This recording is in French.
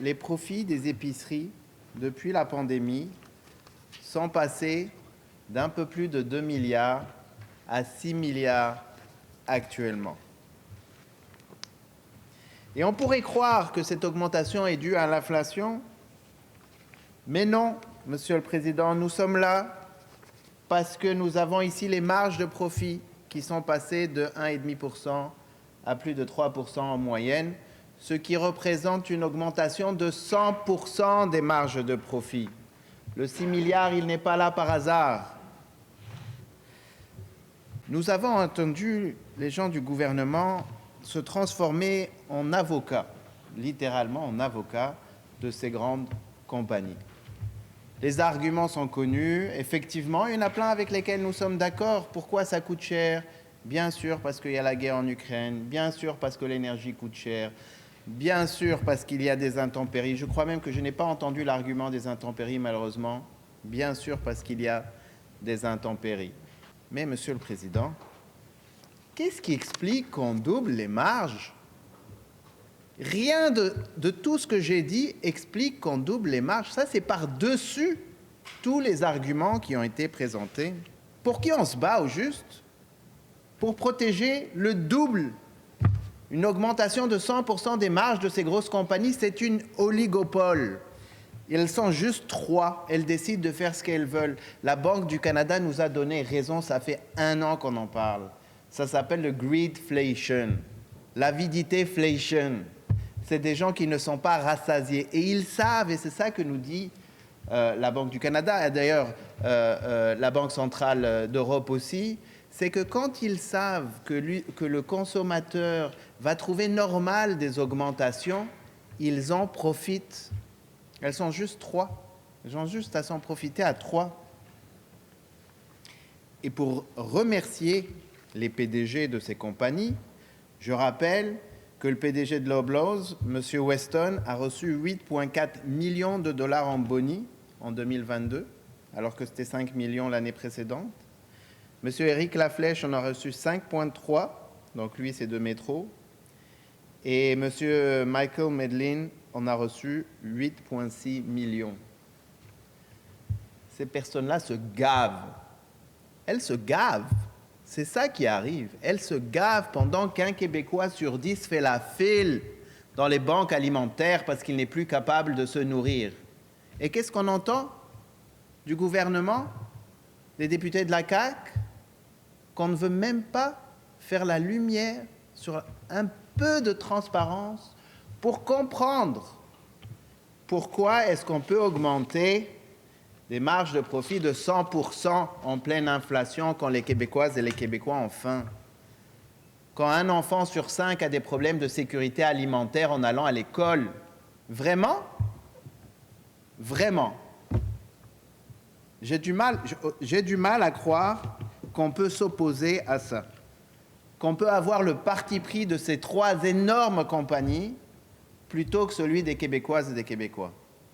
les profits des épiceries, depuis la pandémie, sont passés d'un peu plus de 2 milliards à 6 milliards actuellement. Et on pourrait croire que cette augmentation est due à l'inflation, mais non, Monsieur le Président, nous sommes là parce que nous avons ici les marges de profit qui sont passées de 1,5% à plus de 3% en moyenne, ce qui représente une augmentation de 100% des marges de profit. Le 6 milliards, il n'est pas là par hasard. Nous avons entendu les gens du gouvernement se transformer en avocats, littéralement en avocats de ces grandes compagnies. Les arguments sont connus, effectivement, il y en a plein avec lesquels nous sommes d'accord. Pourquoi ça coûte cher? Bien sûr parce qu'il y a la guerre en Ukraine, bien sûr parce que l'énergie coûte cher, bien sûr parce qu'il y a des intempéries. Je crois même que je n'ai pas entendu l'argument des intempéries, malheureusement. Bien sûr parce qu'il y a des intempéries. Mais, Monsieur le Président, qu'est-ce qui explique qu'on double les marges? Rien de tout ce que j'ai dit explique qu'on double les marges. Ça, c'est par-dessus tous les arguments qui ont été présentés. Pour qui on se bat au juste? Pour protéger le double. Une augmentation de 100% des marges de ces grosses compagnies, c'est une oligopole. Elles sont juste trois. Elles décident de faire ce qu'elles veulent. La Banque du Canada nous a donné raison. Ça fait 1 an qu'on en parle. Ça s'appelle le greedflation, l'avidité-flation. C'est des gens qui ne sont pas rassasiés. Et ils savent, et c'est ça que nous dit la Banque du Canada, et d'ailleurs la Banque centrale d'Europe aussi, c'est que quand ils savent que le consommateur va trouver normal des augmentations, ils en profitent. Elles sont juste 3. Elles ont juste à s'en profiter à 3. Et pour remercier les PDG de ces compagnies, je rappelle que le PDG de Loblaws, M. Weston, a reçu 8,4 millions de dollars en boni en 2022, alors que c'était 5 millions l'année précédente. M. Éric Laflèche en a reçu 5,3, donc lui c'est de Métro. Et M. Michael Medlin en a reçu 8,6 millions. Ces personnes-là se gavent. Elles se gavent. C'est ça qui arrive. Elles se gavent pendant qu'un Québécois sur 10 fait la file dans les banques alimentaires parce qu'il n'est plus capable de se nourrir. Et qu'est-ce qu'on entend du gouvernement, des députés de la CAQ? Qu'on ne veut même pas faire la lumière sur un peu de transparence pour comprendre pourquoi est-ce qu'on peut augmenter des marges de profit de 100% en pleine inflation quand les Québécoises et les Québécois ont faim. Quand un enfant sur 5 a des problèmes de sécurité alimentaire en allant à l'école. Vraiment? Vraiment. J'ai du mal à croire qu'on peut s'opposer à ça. Qu'on peut avoir le parti pris de ces 3 énormes compagnies plutôt que celui des Québécoises et des Québécois.